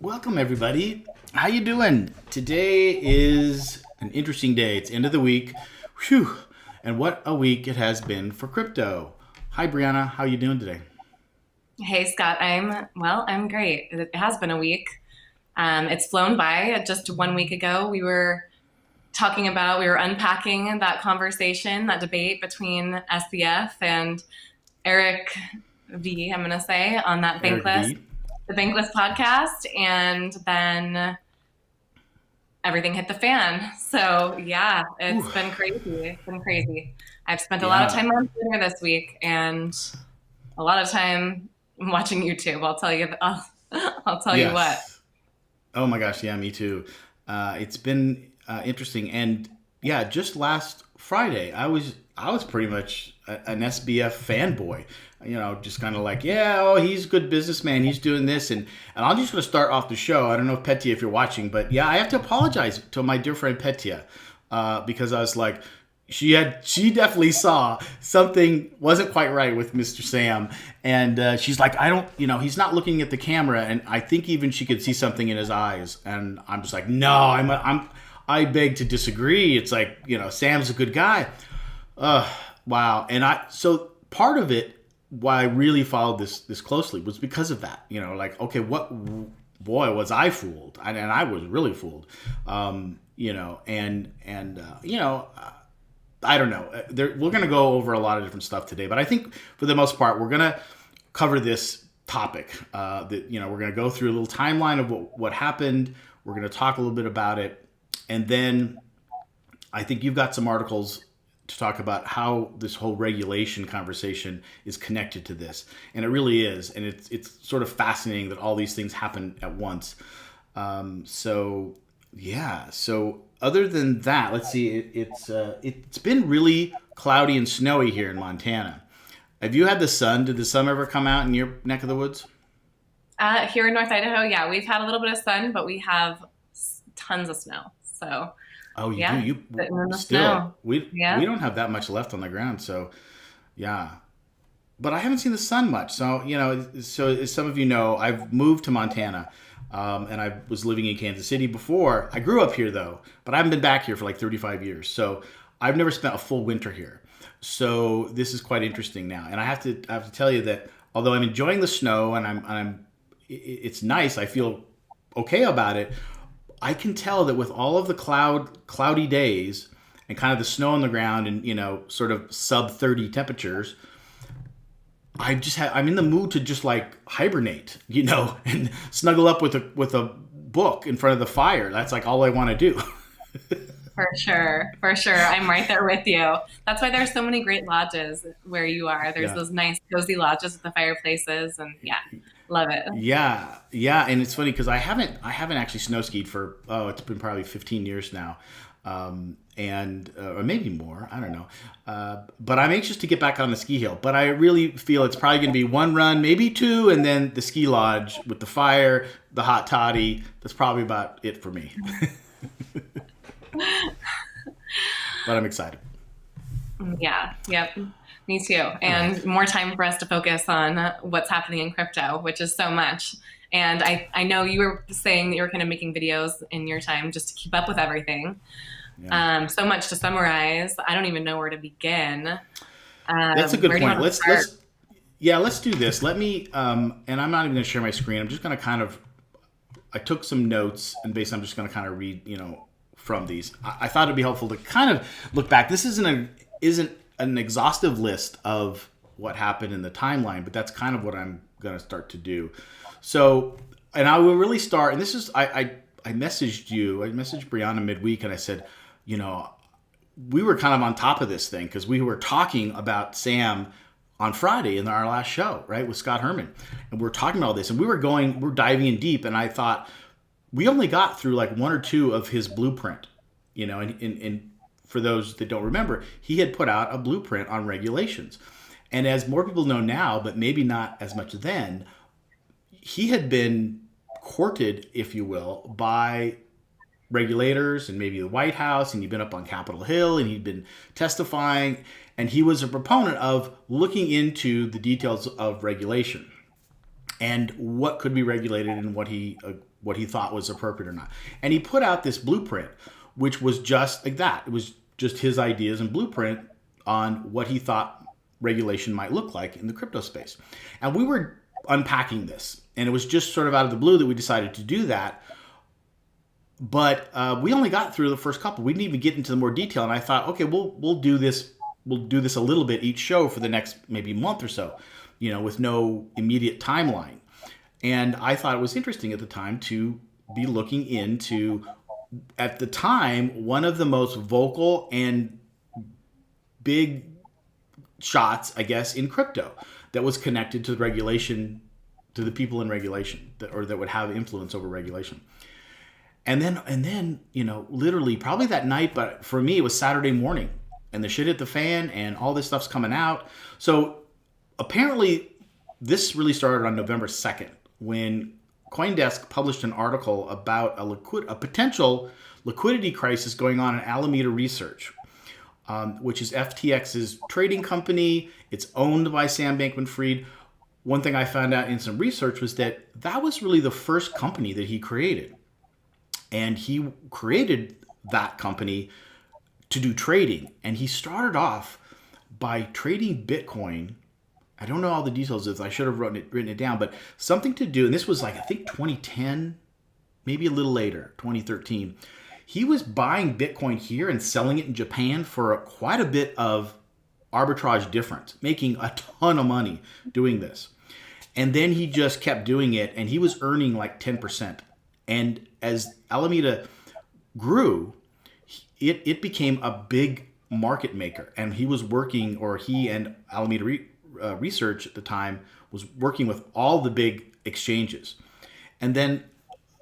Welcome everybody. How you doing? Today is an interesting day. It's end of the week. Whew. And what a week it has been for crypto. Hi Brianna, how you doing today? Hey Scott, I'm great. It has been a week. It's flown by. Just 1 week ago, we were unpacking that conversation, that debate between SBF and Eric V, I'm going to say, on that Bankless, the Bankless podcast. And then everything hit the fan. So yeah, it's been crazy. It's been crazy. I've spent a lot of time on Twitter this week and a lot of time watching YouTube. I'll tell you what. Oh my gosh, yeah, me too. It's been interesting, and yeah, just last Friday, I was pretty much an SBF fanboy. You know, just kind of like, he's a good businessman. He's doing this, and I'm just going to start off the show. I don't know if Petya, if you're watching, but yeah, I have to apologize to my dear friend Petya because I was like, she definitely saw something wasn't quite right with Mr. Sam, and she's like, he's not looking at the camera, and I think even she could see something in his eyes, and I'm just like, no, I beg to disagree. It's like, Sam's a good guy. Wow, and so part of it, why I really followed this closely was because of that. Okay, boy, was I fooled, and I was really fooled. I don't know. We're going to go over a lot of different stuff today, but I think for the most part, we're going to cover this topic. We're going to go through a little timeline of what happened. We're going to talk a little bit about it, and then I think you've got some articles to talk about how this whole regulation conversation is connected to this, and it really is, and it's sort of fascinating that all these things happen at once. So other than that, let's see. It's been really cloudy and snowy here in Montana. Have you had the sun? Did the sun ever come out in your neck of the woods? Here in North Idaho, yeah, we've had a little bit of sun, but we have tons of snow. So. Oh, you do? You still snow. We don't have that much left on the ground, so yeah. But I haven't seen the sun much. So, so as some of you know, I've moved to Montana, and I was living in Kansas City before. I grew up here though, but I haven't been back here for like 35 years. So I've never spent a full winter here. So this is quite interesting now. And I have to tell you that although I'm enjoying the snow and it's nice, I feel okay about it. I can tell that with all of the cloudy days and kind of the snow on the ground and, sort of sub 30 temperatures, I'm in the mood to just like hibernate, and snuggle up with a book in front of the fire. That's like all I want to do. For sure. For sure. I'm right there with you. That's why there's so many great lodges where you are. There's Yeah. those nice cozy lodges with the fireplaces and yeah, love it. Yeah, yeah, and it's funny because I haven't actually snow skied for, it's been probably 15 years now, and or maybe more, I don't know, but I'm anxious to get back on the ski hill. But I really feel it's probably going to be one run, maybe two, and then the ski lodge with the fire, the hot toddy. That's probably about it for me. But I'm excited. Yeah. Yep. Me too. All right. And more time for us to focus on what's happening in crypto, which is so much. And I know you were saying that you were kind of making videos in your time just to keep up with everything. Yeah. So much to summarize. I don't even know where to begin. That's a good Where do you point. want to start? Let's do this. Let me, and I'm not even going to share my screen. I'm just going to kind of, I took some notes, and basically I'm just going to kind of read, from these. I thought it'd be helpful to kind of look back. This isn't an exhaustive list of what happened in the timeline, but that's kind of what I'm going to start to do. So, and I will really start, and this is, I messaged you, I messaged Brianna midweek, and I said, we were kind of on top of this thing because we were talking about Sam on Friday in our last show, right, with Scott Herman. And we were talking about all this, and we're diving in deep, and I thought we only got through like one or two of his blueprint, and for those that don't remember, he had put out a blueprint on regulations. And as more people know now, but maybe not as much then, he had been courted, if you will, by regulators and maybe the White House, and he'd been up on Capitol Hill and he'd been testifying, and he was a proponent of looking into the details of regulation and what could be regulated and what he thought was appropriate or not. And he put out this blueprint, which was just like that. It was just his ideas and blueprint on what he thought regulation might look like in the crypto space. And we were unpacking this, and it was just sort of out of the blue that we decided to do that. But we only got through the first couple. We didn't even get into the more detail. And I thought, okay, we'll do this. We'll do this a little bit each show for the next maybe month or so, with no immediate timeline. And I thought it was interesting at the time to be looking into, at the time, one of the most vocal and big shots, I guess, in crypto that was connected to regulation, to the people in regulation, that would have influence over regulation. And then, literally probably that night, but for me, it was Saturday morning, and the shit hit the fan and all this stuff's coming out. So apparently this really started on November 2nd when CoinDesk published an article about a potential liquidity crisis going on in Alameda Research, which is FTX's trading company. It's owned by Sam Bankman-Fried. One thing I found out in some research was that was really the first company that he created. And he created that company to do trading. And he started off by trading Bitcoin. I don't know all the details of this. I should have written it down, but something to do. And this was like, I think 2010, maybe a little later, 2013. He was buying Bitcoin here and selling it in Japan for quite a bit of arbitrage difference, making a ton of money doing this. And then he just kept doing it, and he was earning like 10%. And as Alameda grew, it became a big market maker. And he was working, or he and Alameda Research at the time was working with all the big exchanges. And then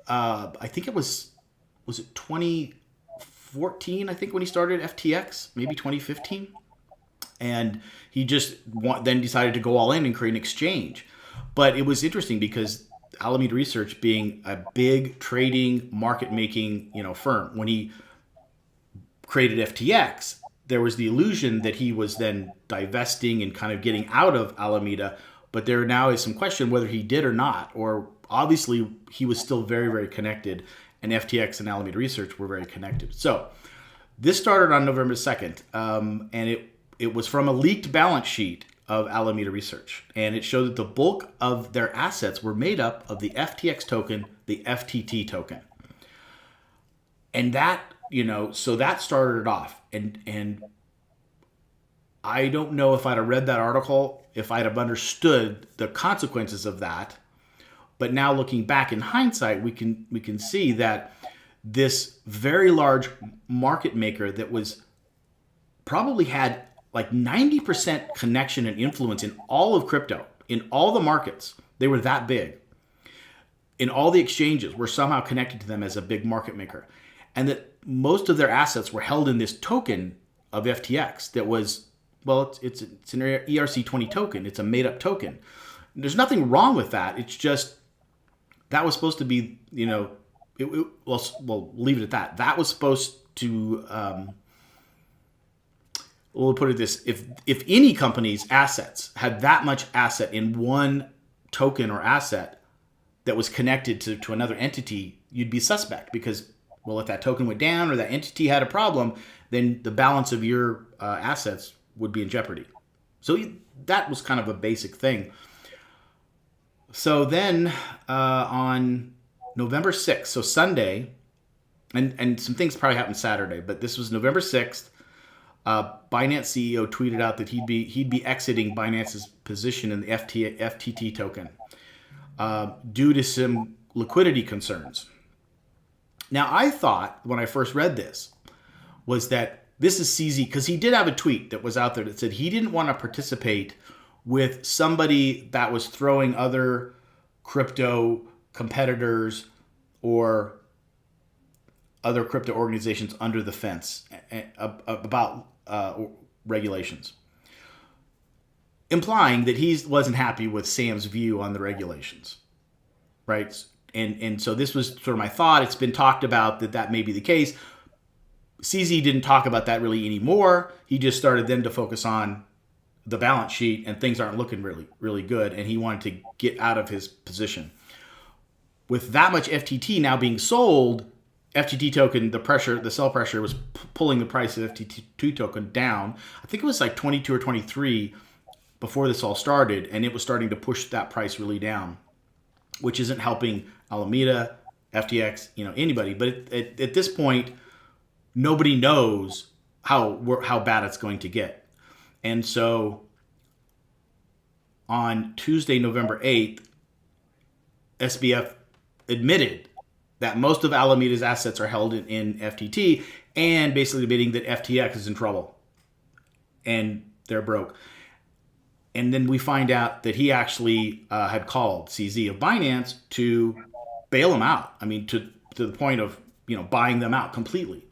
I think was it 2014, I think, when he started FTX, maybe 2015. And he just then decided to go all in and create an exchange. But it was interesting because Alameda Research, being a big trading, market-making, firm, when he created FTX, there was the illusion that he was then divesting and kind of getting out of Alameda. But there now is some question whether he did or not. Or obviously, he was still very, very connected, and FTX and Alameda Research were very connected. So this started on November 2nd, and it was from a leaked balance sheet of Alameda Research. And it showed that the bulk of their assets were made up of the FTX token, the FTT token. And that, so that started it off. And I don't know if I'd have read that article, if I'd have understood the consequences of that. But now looking back in hindsight, we can see that this very large market maker that was probably had like 90% connection and influence in all of crypto, in all the markets. They were that big. In all the exchanges were somehow connected to them as a big market maker. And that most of their assets were held in this token of FTX that was, well, it's an ERC20 token. It's a made up token. There's nothing wrong with that. It's just that was supposed to be, we'll leave it at that. That was supposed to, we'll put it this, if any company's assets had that much asset in one token or asset that was connected to another entity, you'd be suspect because, well, if that token went down or that entity had a problem, then the balance of your assets would be in jeopardy. So that was kind of a basic thing. So then on November 6th, so Sunday, and some things probably happened Saturday, but this was November 6th, Binance CEO tweeted out that he'd be exiting Binance's position in the FTT token due to some liquidity concerns. Now, I thought when I first read this was that this is CZ, because he did have a tweet that was out there that said he didn't want to participate with somebody that was throwing other crypto competitors or other crypto organizations under the fence about regulations, implying that he wasn't happy with Sam's view on the regulations, right? And so this was sort of my thought. It's been talked about that may be the case. CZ didn't talk about that really anymore. He just started then to focus on the balance sheet, and things aren't looking really, really good, and he wanted to get out of his position. With that much FTT now being sold, FTT token, the sell pressure was pulling the price of FTT token down. I think it was like 22 or 23 before this all started, and it was starting to push that price really down, which isn't helping Alameda, FTX, anybody. But at this point, nobody knows how bad it's going to get. And so on Tuesday, November 8th, SBF admitted that most of Alameda's assets are held in FTT, and basically admitting that FTX is in trouble and they're broke. And then we find out that he actually had called CZ of Binance to bail him out. I mean, to the point of buying them out completely.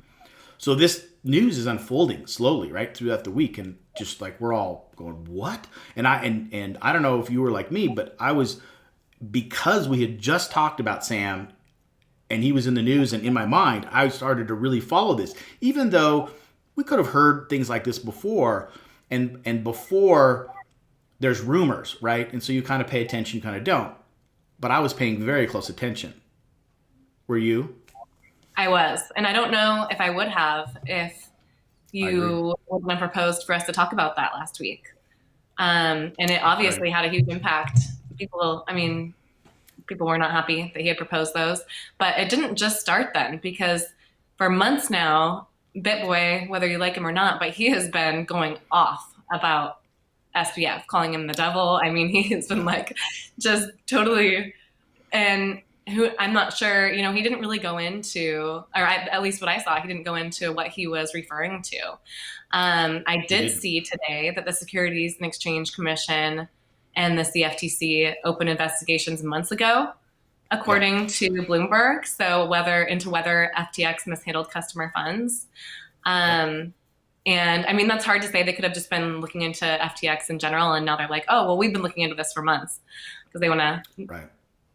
So this news is unfolding slowly, right, throughout the week, and just like we're all going, what? And I don't know if you were like me, but I was, because we had just talked about Sam and he was in the news, and in my mind, I started to really follow this, even though we could have heard things like this before, and before there's rumors, right? And so you kind of pay attention, you kind of don't. But I was paying very close attention. Were you? I was. And I don't know if I would have if you wouldn't have proposed for us to talk about that last week. And it obviously had a huge impact. People were not happy that he had proposed those. But it didn't just start then, because for months now, BitBoy, whether you like him or not, but he has been going off about SBF, calling him the devil. I mean, he's been like just totally, and I'm not sure, he didn't really go into, at least what I saw, he didn't go into what he was referring to. I did see today that the Securities and Exchange Commission and the CFTC opened investigations months ago, according to Bloomberg. So whether FTX mishandled customer funds. And I mean, that's hard to say. They could have just been looking into FTX in general, and now they're like, oh, well, we've been looking into this for months, because they want to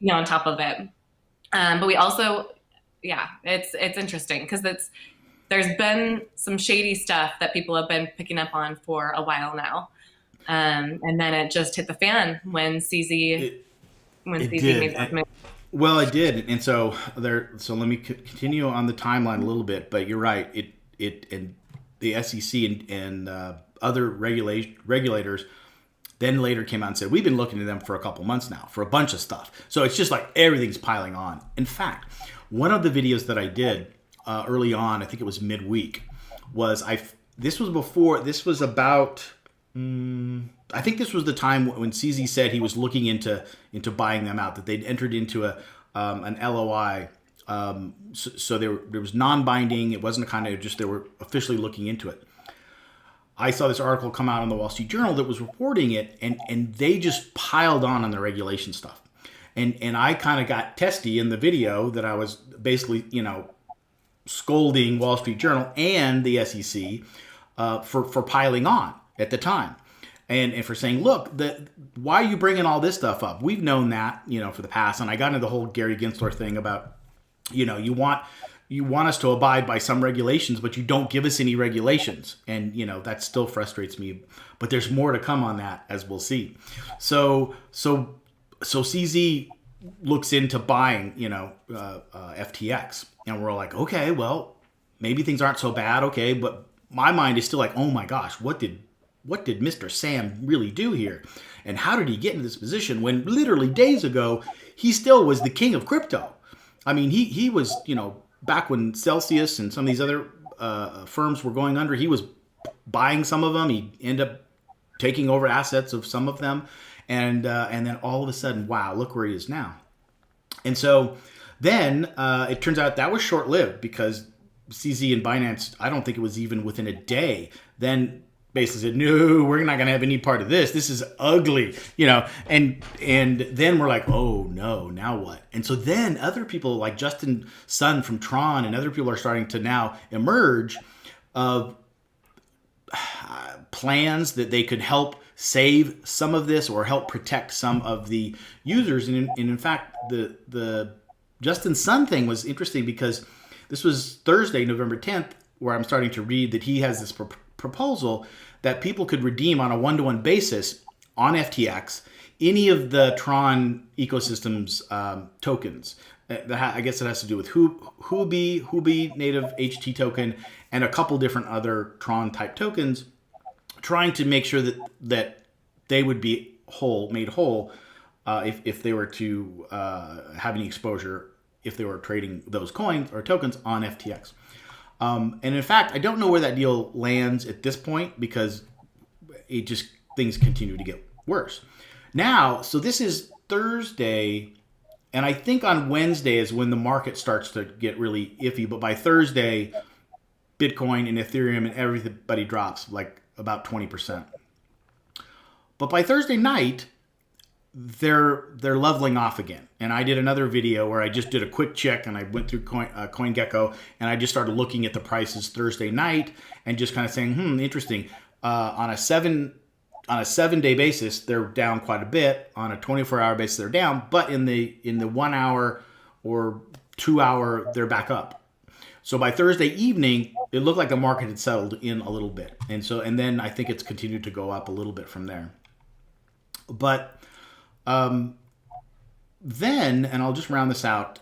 be on top of it. But we also, it's interesting, because there's been some shady stuff that people have been picking up on for a while now. And then it just hit the fan when CZ made that move. Well, it did. And so let me continue on the timeline a little bit, but you're right. And the SEC and other regulators then later came out and said, we've been looking at them for a couple months now for a bunch of stuff. So it's just like everything's piling on. In fact, one of the videos that I did early on, I think it was midweek, this was about I think this was the time when CZ said he was looking into buying them out. That they'd entered into an LOI. So there was non-binding. It wasn't a kind of just they were officially looking into it. I saw this article come out on the Wall Street Journal that was reporting it, and they just piled on the regulation stuff. And I kind of got testy in the video that I was basically, scolding Wall Street Journal and the SEC for piling on at the time. And for saying, look, why are you bringing all this stuff up? We've known that, for the past. And I got into the whole Gary Gensler thing about, you want us to abide by some regulations, but you don't give us any regulations. And, that still frustrates me. But there's more to come on that, as we'll see. So CZ looks into buying, FTX. And we're like, okay, well, maybe things aren't so bad. Okay. But my mind is still like, oh my gosh, what did Mr. Sam really do here? And how did he get into this position when literally days ago, he still was the king of crypto? I mean, he was, back when Celsius and some of these other firms were going under, he was buying some of them. He ended up taking over assets of some of them. And then all of a sudden, wow, look where he is now. And so then it turns out that was short-lived because CZ and Binance, I don't think it was even within a day, then basically said, no, we're not going to have any part of this. This is ugly, and then we're like, oh no, now what? And so then other people like Justin Sun from Tron and other people are starting to now emerge of plans that they could help save some of this or help protect some of the users. And in fact, the Justin Sun thing was interesting because this was Thursday, November 10th, where I'm starting to read that he has this proposal that people could redeem on a one-to-one basis on FTX any of the Tron ecosystem's tokens. I guess it has to do with Huobi native HT token, and a couple different other Tron type tokens, trying to make sure that they would be made whole if they were to have any exposure if they were trading those coins or tokens on FTX. And in fact, I don't know where that deal lands at this point because things continue to get worse. Now, so this is Thursday, and I think on Wednesday is when the market starts to get really iffy. But by Thursday, Bitcoin and Ethereum and everybody drops like about 20%. But by Thursday night, they're leveling off again. And I did another video where I just did a quick check and I went through CoinGecko and I just started looking at the prices Thursday night and just kind of saying, interesting. On a 7-day basis, they're down quite a bit. On a 24-hour basis, they're down. But in the 1 hour or 2 hour, they're back up. So by Thursday evening, it looked like the market had settled in a little bit. And then I think it's continued to go up a little bit from there. But then, and I'll just round this out,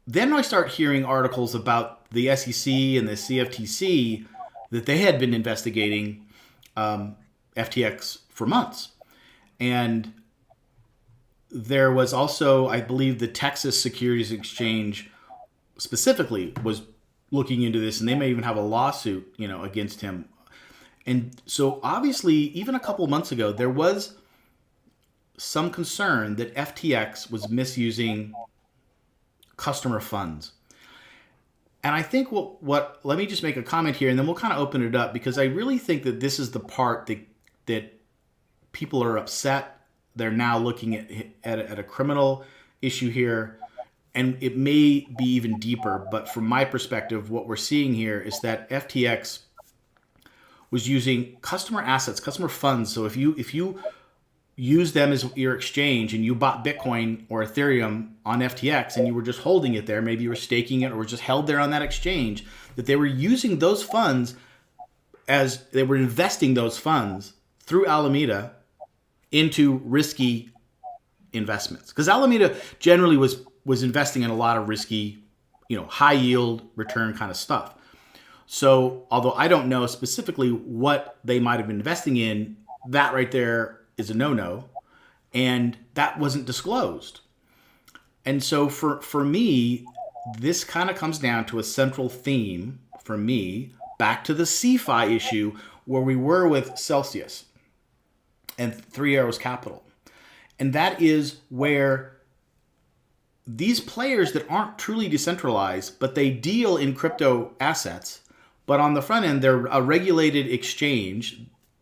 then I start hearing articles about the SEC and the CFTC that they had been investigating FTX for months. And there was also, I believe, the Texas Securities Exchange specifically was looking into this, and they may even have a lawsuit, against him. And so obviously, even a couple months ago, there was some concern that FTX was misusing customer funds. And I think let me just make a comment here, and then we'll kind of open it up, because I really think that this is the part that people are upset. They're now looking at a criminal issue here, and it may be even deeper. But from my perspective, what we're seeing here is that FTX was using customer assets, customer funds. So if you use them as your exchange and you bought Bitcoin or Ethereum on FTX and you were just holding it there, maybe you were staking it or just held there on that exchange, that they were using those funds as they were investing those funds through Alameda into risky investments. Because Alameda generally was investing in a lot of risky, high yield return kind of stuff. So although I don't know specifically what they might have been investing in, that right there is a no-no, and that wasn't disclosed. And so for me, this kind of comes down to a central theme for me, back to the CeFi issue, where we were with Celsius and Three Arrows Capital. And that is where these players that aren't truly decentralized, but they deal in crypto assets, but on the front end, they're a regulated exchange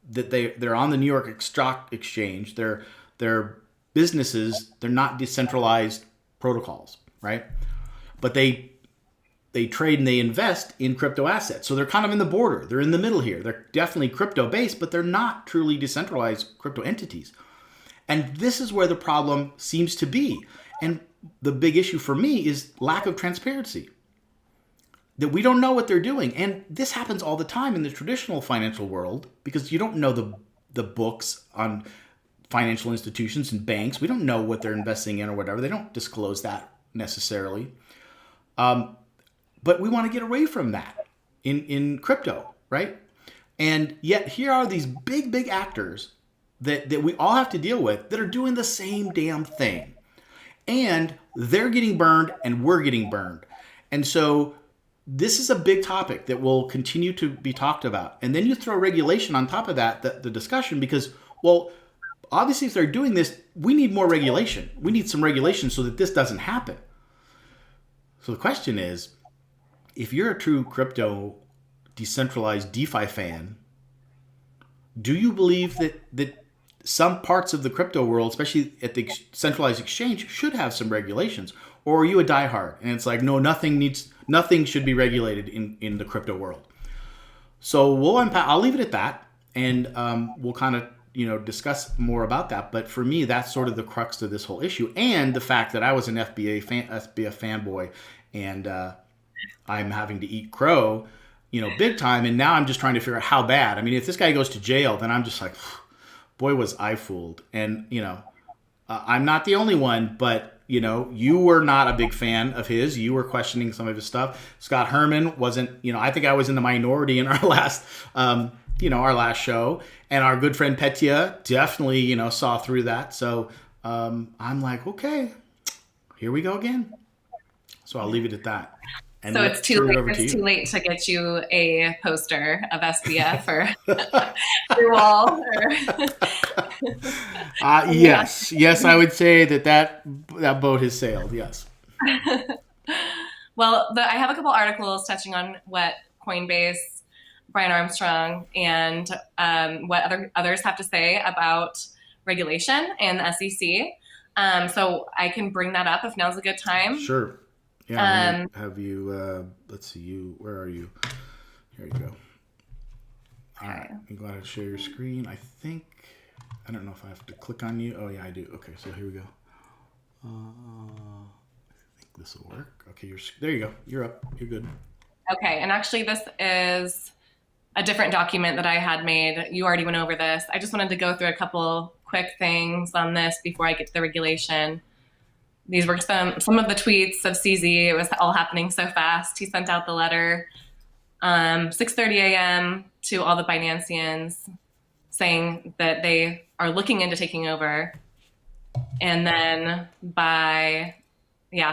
that they're on the New York Stock Exchange. They're businesses. They're not decentralized protocols, right? But they trade and they invest in crypto assets. So they're kind of in the border. They're in the middle here. They're definitely crypto based, but they're not truly decentralized crypto entities. And this is where the problem seems to be. And the big issue for me is lack of transparency. That we don't know what they're doing. And this happens all the time in the traditional financial world because you don't know the books on financial institutions and banks. We don't know what they're investing in or whatever. They don't disclose that necessarily. But we want to get away from that in crypto, right? And yet here are these big actors that we all have to deal with that are doing the same damn thing. And they're getting burned and we're getting burned. And so this is a big topic that will continue to be talked about. And then you throw regulation on top of that, the discussion, because, well, obviously if they're doing this, we need more regulation. We need some regulation so that this doesn't happen. So the question is, if you're a true crypto decentralized DeFi fan, do you believe that some parts of the crypto world, especially at the centralized exchange, should have some regulations? Or are you a diehard and it's like, no, nothing should be regulated in the crypto world? So I'll leave it at that, and we'll kind of discuss more about that. But for me, that's sort of the crux of this whole issue, and the fact that I was an SBF fanboy, and I'm having to eat crow, big time, and now I'm just trying to figure out how bad. I mean, if this guy goes to jail, then I'm just like, boy, was I fooled. And I'm not the only one, but you were not a big fan of his. You were questioning some of his stuff. Scott Herman wasn't. I think I was in the minority in our last, our last show, and our good friend Petya definitely, saw through that. So I'm like, okay, here we go again. So I'll leave it at that. And so it's too late. It's too late to get you a poster of SBF or your wall. Yes, I would say that boat has sailed. Yes. Well, I have a couple articles touching on what Coinbase, Brian Armstrong, and what others have to say about regulation and the SEC. So I can bring that up if now's a good time. Sure. Yeah, have you, let's see, where are you? Here you go. All right, I'm glad to share your screen. I don't know if I have to click on you. Oh, yeah, I do. Okay, so here we go. I think this will work. Okay, there you go. You're up. You're good. Okay, and actually this is a different document that I had made. You already went over this. I just wanted to go through a couple quick things on this before I get to the regulation. These were some of the tweets of CZ. It was all happening so fast. He sent out the letter 6:30 a.m. to all the Binanceans saying that they are looking into taking over. And then by,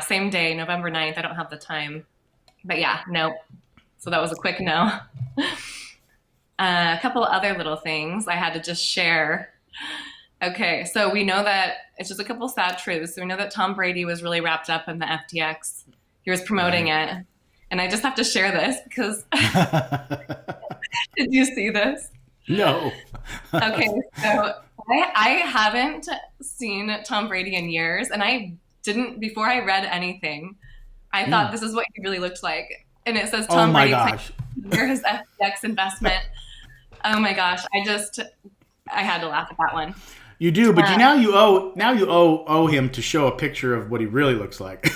same day, November 9th, I don't have the time. But no. So that was a quick no. A couple other little things I had to just share. Okay, so we know that it's just a couple sad truths. So we know that Tom Brady was really wrapped up in the FTX. He was promoting it. And I just have to share this because did you see this? No. Okay, so I haven't seen Tom Brady in years, and I didn't, before I read anything, I thought this is what he really looked like. And it says Tom Brady near his FTX investment. Oh my gosh, I had to laugh at that one. You do, but you owe him to show a picture of what he really looks like.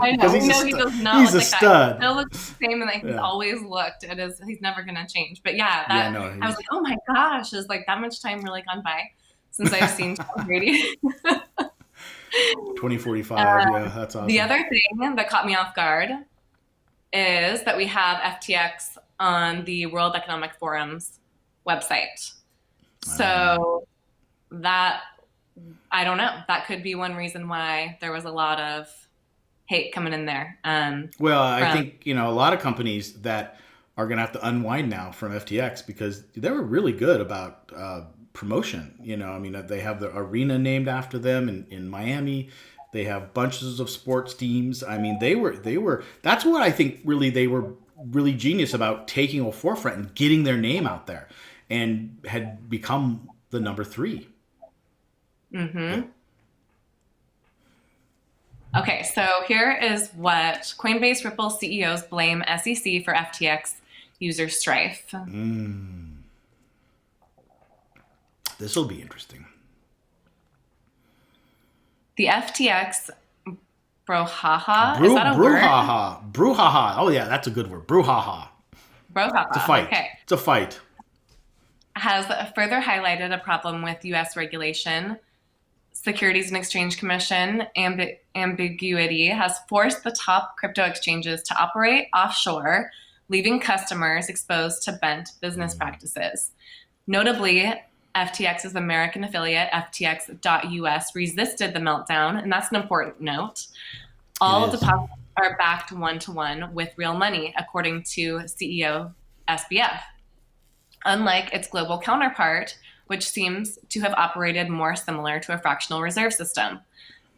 I know. He does not. He's a stud. He still looks the same, and he's always looked. He's never gonna change. But I was like, oh my gosh, is like that much time really gone by since I've seen Tom Brady? 2045. That's awesome. The other thing that caught me off guard is that we have FTX on the World Economic Forum's website. So that, I don't know, that could be one reason why there was a lot of hate coming in there. Well, I think, a lot of companies that are going to have to unwind now from FTX because they were really good about promotion. I mean, they have the arena named after them in Miami. They have bunches of sports teams. I mean, they were. That's what I think. Really, they were really genius about taking a forefront and getting their name out there, and had become the number three. Mm-hmm. Okay, so here is what Coinbase Ripple CEOs blame SEC for FTX user strife. This will be interesting. The FTX brouhaha, is that a word? Brouhaha. Oh yeah, that's a good word. Brouhaha. Brouhaha. It's a fight. Okay. It's a fight. Has further highlighted a problem with U.S. regulation. Securities and Exchange Commission ambiguity has forced the top crypto exchanges to operate offshore, leaving customers exposed to bent business practices. Notably, FTX's American affiliate, FTX.US, resisted the meltdown, and that's an important note. All deposits are backed one-to-one with real money, according to CEO SBF. Unlike its global counterpart, which seems to have operated more similar to a fractional reserve system.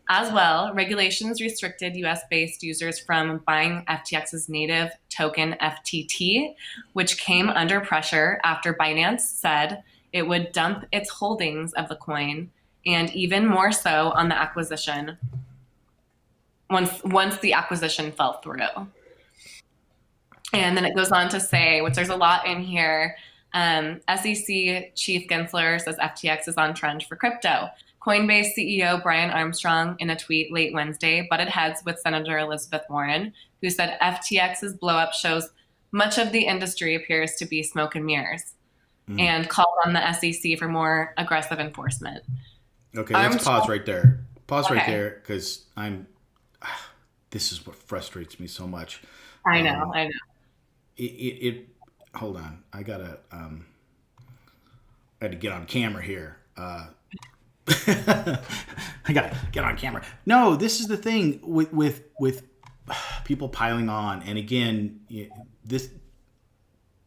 As well, regulations restricted US-based users from buying FTX's native token FTT, which came under pressure after Binance said it would dump its holdings of the coin, and even more so on the acquisition, once the acquisition fell through. And then it goes on to say, which there's a lot in here, SEC Chief Gensler says FTX is on trend for crypto. Coinbase CEO Brian Armstrong, in a tweet late Wednesday, butted heads with Senator Elizabeth Warren, who said FTX's blowup shows much of the industry appears to be smoke and mirrors, and called on the SEC for more aggressive enforcement. Okay, let's pause right there. Right there, because this is what frustrates me so much. I know. It hold on. I had to get on camera here. I gotta get on camera. No, this is the thing with people piling on, and again, this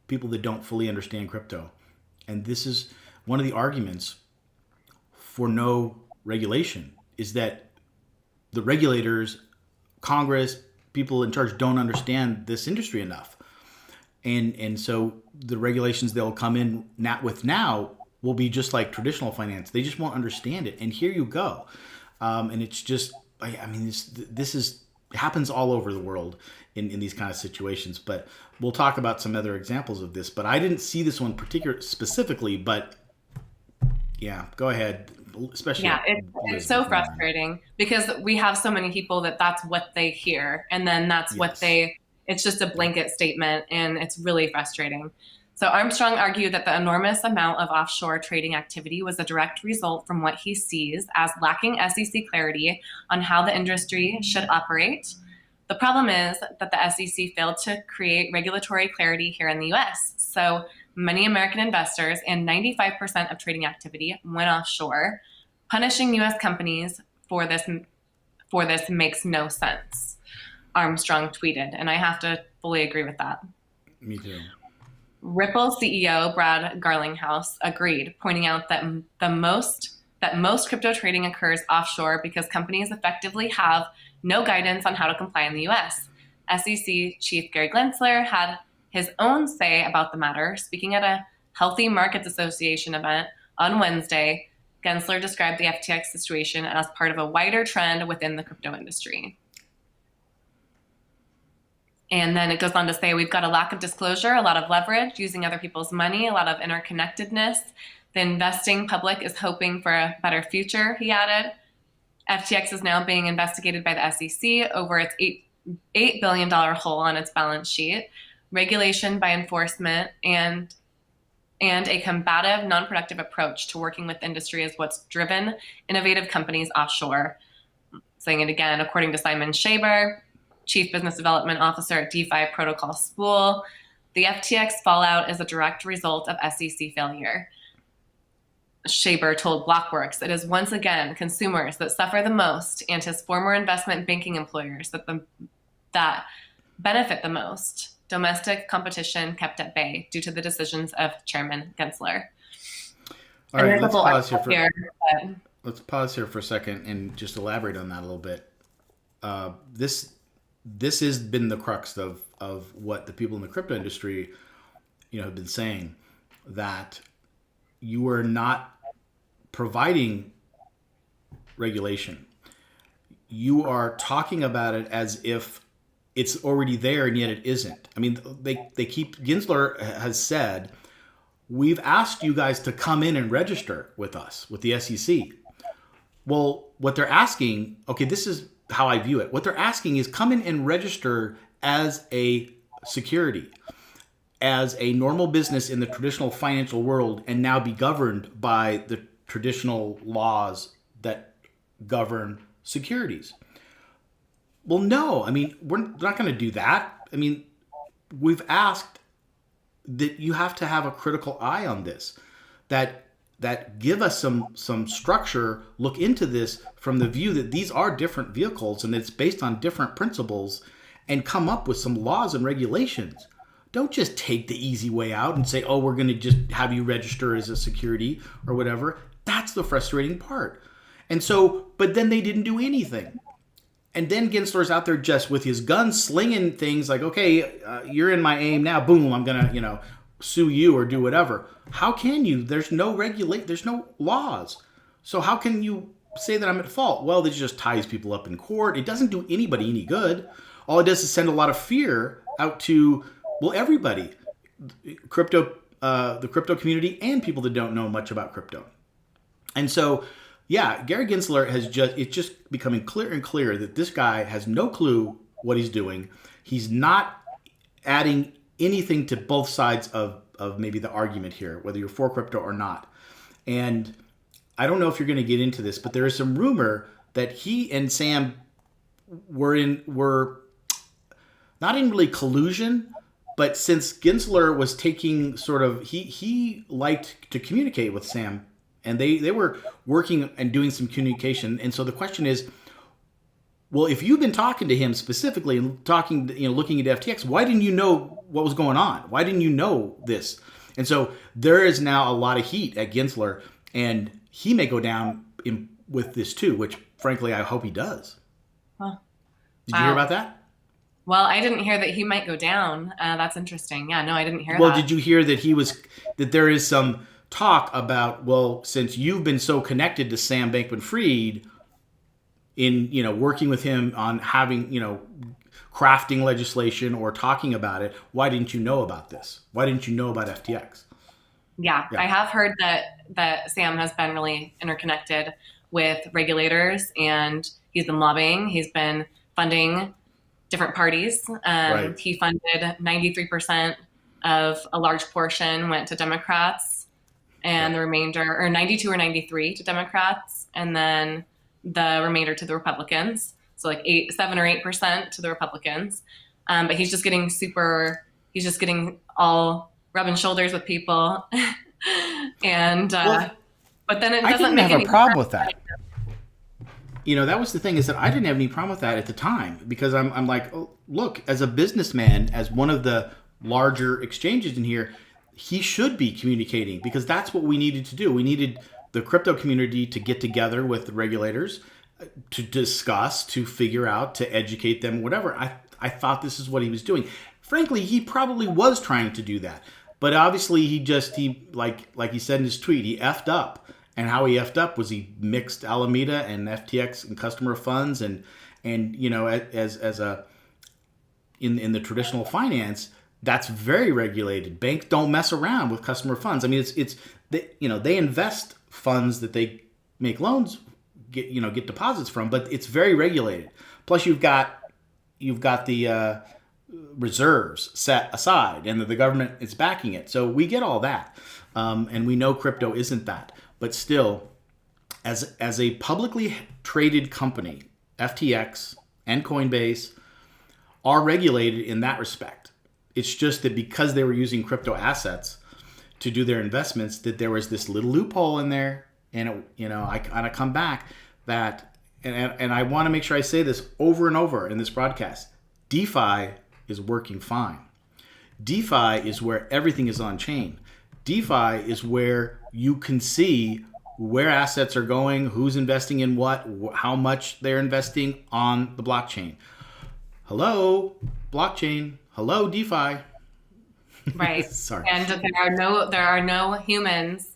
people that don't fully understand crypto, and this is one of the arguments for no regulation is that the regulators, Congress, people in charge don't understand this industry enough. And so the regulations they'll come in now will be just like traditional finance. They just won't understand it. And here you go. And it's just, I mean, this happens all over the world in these kind of situations. But we'll talk about some other examples of this. But I didn't see this one specifically. But yeah, go ahead. Especially it's so frustrating because we have so many people that's what they hear, and then that's what it's just a blanket statement, and it's really frustrating. So Armstrong argued that the enormous amount of offshore trading activity was a direct result from what he sees as lacking SEC clarity on how the industry should operate. The problem is that the SEC failed to create regulatory clarity here in the US. So many American investors and 95% of trading activity went offshore. Punishing US companies for this makes no sense, Armstrong tweeted, and I have to fully agree with that. Me too. Ripple CEO Brad Garlinghouse agreed, pointing out that most crypto trading occurs offshore because companies effectively have no guidance on how to comply in the US. SEC Chief Gary Gensler had his own say about the matter, speaking at a Healthy Markets Association event on Wednesday. Gensler described the FTX situation as part of a wider trend within the crypto industry. And then it goes on to say, we've got a lack of disclosure, a lot of leverage, using other people's money, a lot of interconnectedness. The investing public is hoping for a better future, he added. FTX is now being investigated by the SEC over its $8 billion hole on its balance sheet. Regulation by enforcement and a combative, non-productive approach to working with industry is what's driven innovative companies offshore. Saying it again, according to Simon Shaber, Chief Business Development Officer at DeFi Protocol Spool, the FTX fallout is a direct result of SEC failure. Shaber told Blockworks it is once again consumers that suffer the most, and his former investment banking employers that benefit the most. domestic competition kept at bay due to the decisions of Chairman Gensler. All right, let's pause here for here, let's pause here for a second and just elaborate on that a little bit. This has been the crux of what the people in the crypto industry, have been saying, that you are not providing regulation. You are talking about it as if it's already there, and yet it isn't. I mean, Gensler has said, we've asked you guys to come in and register with us, with the SEC. Well, what they're asking, okay, this is how I view it. What they're asking is come in and register as a security, as a normal business in the traditional financial world, and now be governed by the traditional laws that govern securities. Well, no, I mean, we're not going to do that. I mean, we've asked that you have to have a critical eye on this, that give us some structure, look into this from the view that these are different vehicles and it's based on different principles, and come up with some laws and regulations. Don't just take the easy way out and say, oh, we're going to just have you register as a security or whatever. That's the frustrating part. And so, but then they didn't do anything. And then Gensler's out there just with his gun slinging things like, okay, you're in my aim now. Boom, I'm going to, sue you or do whatever. How can you? There's no there's no laws. So how can you say that I'm at fault? Well, this just ties people up in court. It doesn't do anybody any good. All it does is send a lot of fear out to, well, everybody, the crypto community and people that don't know much about crypto. And so, yeah, Gary Gensler it's just becoming clearer and clearer that this guy has no clue what he's doing. He's not adding anything to both sides of maybe the argument here, whether you're for crypto or not. And I don't know if you're going to get into this, but there is some rumor that he and Sam were not in really collusion, but since Gensler was taking sort of, he liked to communicate with Sam, and they were working and doing some communication. And so the question is, well, if you've been talking to him specifically and talking, looking at FTX, why didn't you know what was going on? Why didn't you know this? And so there is now a lot of heat at Gensler, and he may go down with this too, which frankly, I hope he does. Huh. Did you hear about that? Well, I didn't hear that he might go down. That's interesting. Yeah, no, I didn't hear that. Well, did you hear that there is some talk about, well, since you've been so connected to Sam Bankman-Fried in, working with him on having, crafting legislation or talking about it, why didn't you know about this? Why didn't you know about FTX? Yeah, I have heard that Sam has been really interconnected with regulators, and he's been lobbying. He's been funding different parties. Right. He funded 93% of a large portion went to Democrats, and the remainder, or 92 or 93 to Democrats, and then the remainder to the Republicans. So like 7 or 8% to the Republicans. But he's just getting all rubbing shoulders with people. And, but then it doesn't make any problem with that. That was the thing, is that I didn't have any problem with that at the time, because I'm like, oh, look, as a businessman, as one of the larger exchanges in here, he should be communicating, because that's what we needed to do. We needed the crypto community to get together with the regulators to discuss, to figure out, to educate them, whatever. I thought this is what he was doing. Frankly, he probably was trying to do that. But obviously he like he said in his tweet, he effed up. And how he effed up was he mixed Alameda and FTX and customer funds and as a in the traditional finance, that's very regulated. Banks don't mess around with customer funds. I mean, they invest funds that they make loans, get deposits from, but it's very regulated. Plus, you've got the reserves set aside, and the government is backing it. So we get all that, and we know crypto isn't that. But still, as a publicly traded company, FTX and Coinbase are regulated in that respect. It's just that because they were using crypto assets to do their investments, that there was this little loophole in there. And I kind of come back that, and I want to make sure I say this over and over in this broadcast, DeFi is working fine. DeFi is where everything is on chain. DeFi is where you can see where assets are going, who's investing in what, how much they're investing on the blockchain. Hello, blockchain. Hello, DeFi. Right. Sorry. And there are no humans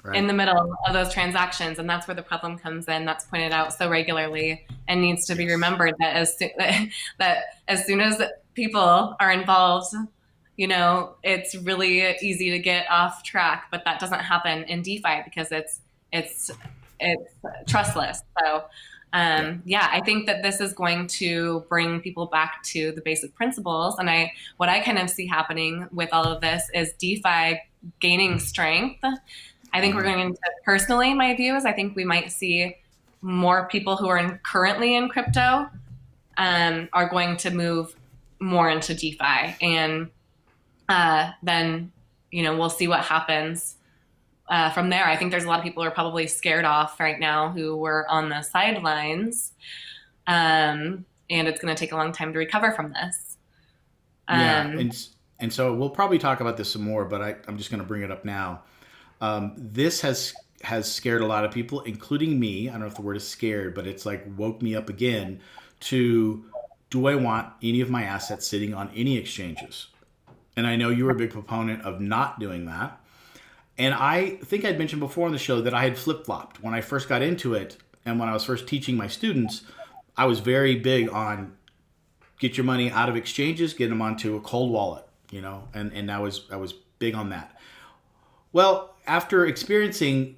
Right. in the middle of those transactions, and that's where the problem comes in. That's pointed out so regularly and needs to be Yes. remembered that that as soon as people are involved, it's really easy to get off track. But that doesn't happen in DeFi because it's it's trustless. So Yeah. yeah, I think that this is going to bring people back to the basic principles. And what I kind of see happening with all of this is DeFi gaining strength. I think we're Mm-hmm. going to, personally, my view is I think we might see more people who are currently in crypto are going to move more into DeFi. And then, we'll see what happens from there. I think there's a lot of people who are probably scared off right now who were on the sidelines. And it's going to take a long time to recover from this. Yeah, Um, and so we'll probably talk about this some more, but I'm just going to bring it up now. This has scared a lot of people, including me. I don't know if the word is scared, but it's like woke me up again to, do I want any of my assets sitting on any exchanges? And I know you were a big proponent of not doing that. And I think I'd mentioned before on the show that I had flip flopped when I first got into it, and when I was first teaching my students. I was very big on get your money out of exchanges, get them onto a cold wallet, and I was big on that. Well, after experiencing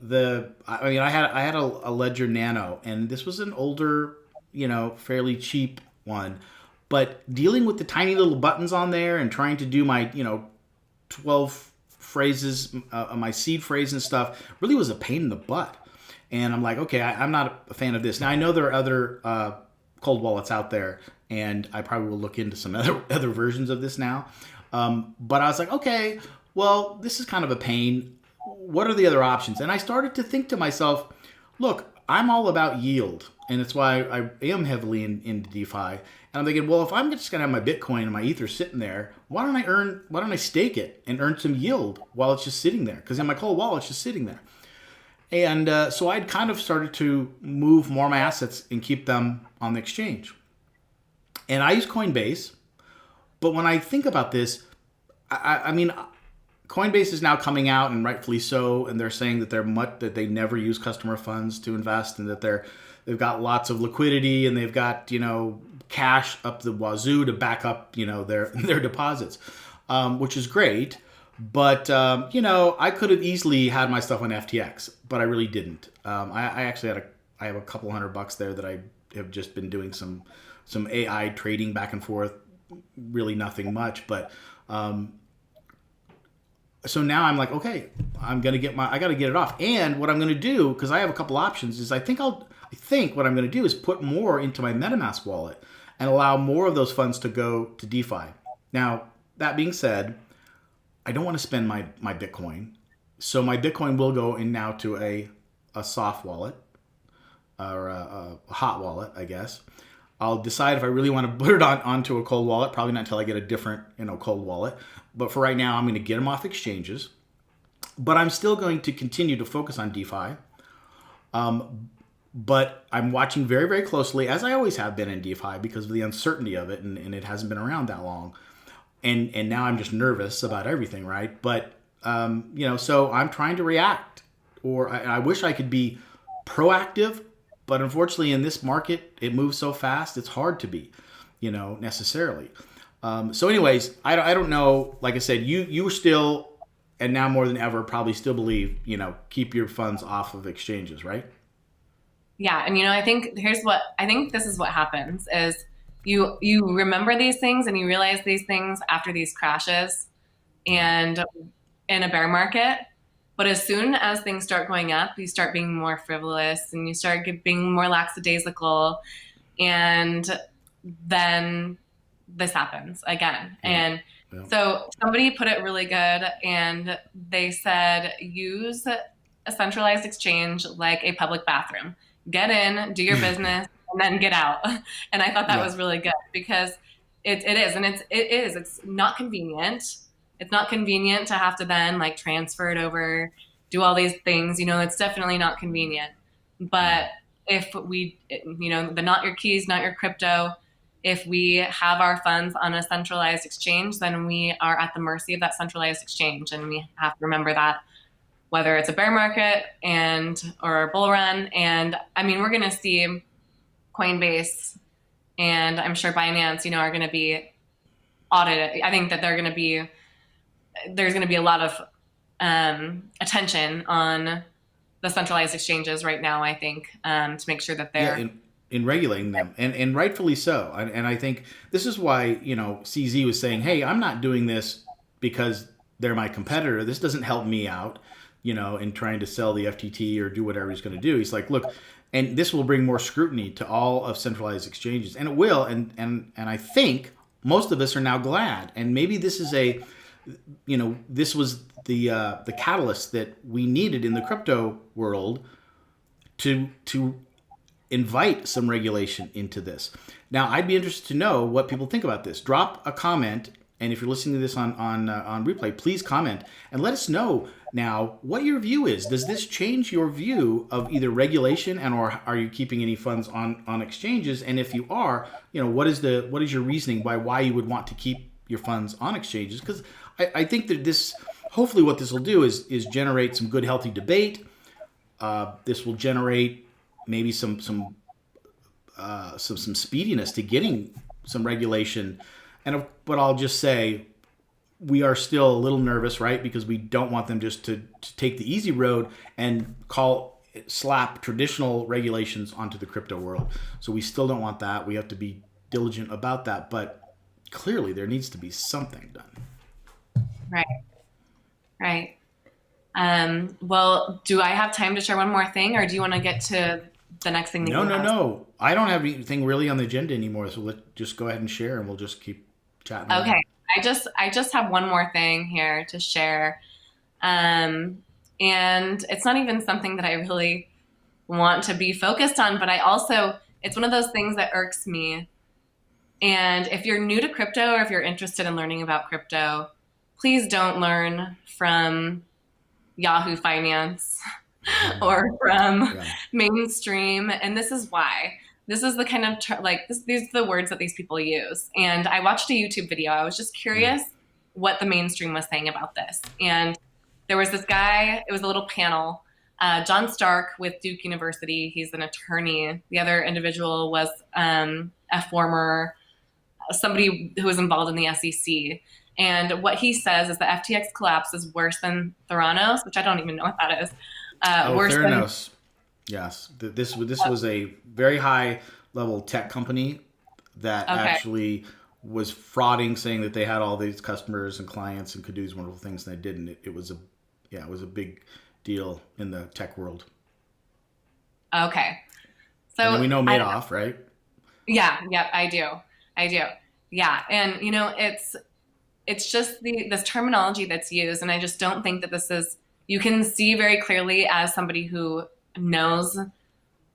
I had a Ledger Nano, and this was an older, fairly cheap one, but dealing with the tiny little buttons on there and trying to do my 12 phrases, my seed phrase and stuff, really was a pain in the butt. And I'm like, okay, I'm not a fan of this. Now I know there are other cold wallets out there, and I probably will look into some other versions of this now. But I was like, okay, well, this is kind of a pain. What are the other options? And I started to think to myself, look, I'm all about yield, and it's why I am heavily into DeFi. And I'm thinking, well, if I'm just gonna have my Bitcoin and my Ether sitting there, why don't I stake it and earn some yield while it's just sitting there? Because in my cold wallet, it's just sitting there. And so I'd kind of started to move more of my assets and keep them on the exchange. And I use Coinbase, but when I think about this, I mean, Coinbase is now coming out, and rightfully so, and they're saying that that they never use customer funds to invest, and that they've got lots of liquidity, and they've got cash up the wazoo to back up their deposits, which is great. But I could have easily had my stuff on FTX, but I really didn't. I actually I have a couple $100 there that I have just been doing some AI trading back and forth. Really nothing much, but so now I'm like, okay, I got to get it off. And what I'm going to do, because I have a couple options, is I think what I'm going to do is put more into my MetaMask wallet and allow more of those funds to go to DeFi. Now, that being said, I don't want to spend my Bitcoin. So my Bitcoin will go in now to a soft wallet, or a hot wallet, I guess. I'll decide if I really want to put it onto a cold wallet. Probably not until I get a different cold wallet. But for right now, I'm going to get them off exchanges. But I'm still going to continue to focus on DeFi. But I'm watching very, very closely, as I always have been in DeFi, because of the uncertainty of it, and it hasn't been around that long. And now I'm just nervous about everything, right? But so I'm trying to react, or I wish I could be proactive, but unfortunately in this market it moves so fast, it's hard to be, necessarily. So anyways, I don't know. Like I said, you still, and now more than ever, probably still believe, keep your funds off of exchanges, right? Yeah, and I think this is what happens is you remember these things and you realize these things after these crashes and in a bear market. But as soon as things start going up, you start being more frivolous and you start being more lackadaisical, and then this happens again. Yeah. And Yeah. so somebody put it really good, and they said use a centralized exchange like a public bathroom. Get in, do your business, and then get out. And I thought that Yeah. was really good because it is, and it's not convenient. It's not convenient to have to then like transfer it over, do all these things. It's definitely not convenient. But if we, the not your keys, not your crypto, if we have our funds on a centralized exchange, then we are at the mercy of that centralized exchange, and we have to remember that, whether it's a bear market or a bull run. And I mean, we're going to see Coinbase and I'm sure Binance, are going to be audited. I think that there's going to be a lot of attention on the centralized exchanges right now, I think, to make sure that they're in regulating them, and rightfully so. And I think this is why CZ was saying, "Hey, I'm not doing this because they're my competitor. This doesn't help me out, in trying to sell the FTT or do whatever he's going to do." He's like, "Look, and this will bring more scrutiny to all of centralized exchanges, and it will." And I think most of us are now glad, and maybe this is this was the catalyst that we needed in the crypto world to invite some regulation into this. Now, I'd be interested to know what people think about this. Drop a comment, and if you're listening to this on replay, please comment and let us know now what your view is. Does this change your view of either regulation or are you keeping any funds on exchanges? And if you are, what is your reasoning why you would want to keep your funds on exchanges? Because I think that hopefully what this will do is generate some good, healthy debate. This will generate maybe some speediness to getting some regulation. But I'll just say we are still a little nervous, right? Because we don't want them just to take the easy road and slap traditional regulations onto the crypto world. So we still don't want that. We have to be diligent about that. But clearly there needs to be something done. Right. Well, do I have time to share one more thing, or do you want to get to the next thing? No. I don't have anything really on the agenda anymore. So let's just go ahead and share, and we'll just keep chatting. Okay. I just have one more thing here to share. And it's not even something that I really want to be focused on, but it's one of those things that irks me. And if you're new to crypto, or if you're interested in learning about crypto, please don't learn from Yahoo Finance or from mainstream. And this is why. This is the kind of these are the words that these people use. And I watched a YouTube video. I was just curious what the mainstream was saying about this. And there was this guy. It was a little panel. John Stark with Duke University. He's an attorney. The other individual was somebody who was involved in the SEC. And what he says is the FTX collapse is worse than Theranos, which I don't even know what that is. Theranos. Yes. This was a very high level tech company that actually was frauding, saying that they had all these customers and clients and could do these wonderful things, and they didn't. It was a big deal in the tech world. Okay. So and we know Madoff, right? Yeah, I do. Yeah. And it's just this terminology that's used, and I just don't think that you can see very clearly as somebody who knows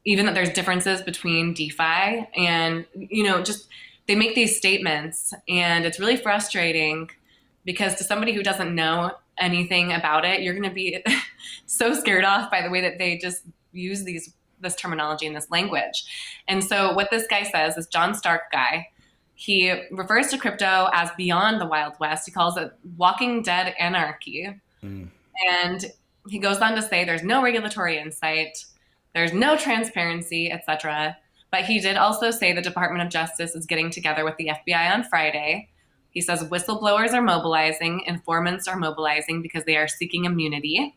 even that there's differences between DeFi and, just they make these statements, and it's really frustrating because to somebody who doesn't know anything about it, you're going to be so scared off by the way that they just use this terminology and this language. And so what this guy says, this John Stark guy, he refers to crypto as beyond the Wild West. He calls it walking dead anarchy. And he goes on to say there's no regulatory insight, there's no transparency, etc. But he did also say the Department of Justice is getting together with the FBI on Friday. He says whistleblowers are mobilizing, informants are mobilizing because they are seeking immunity.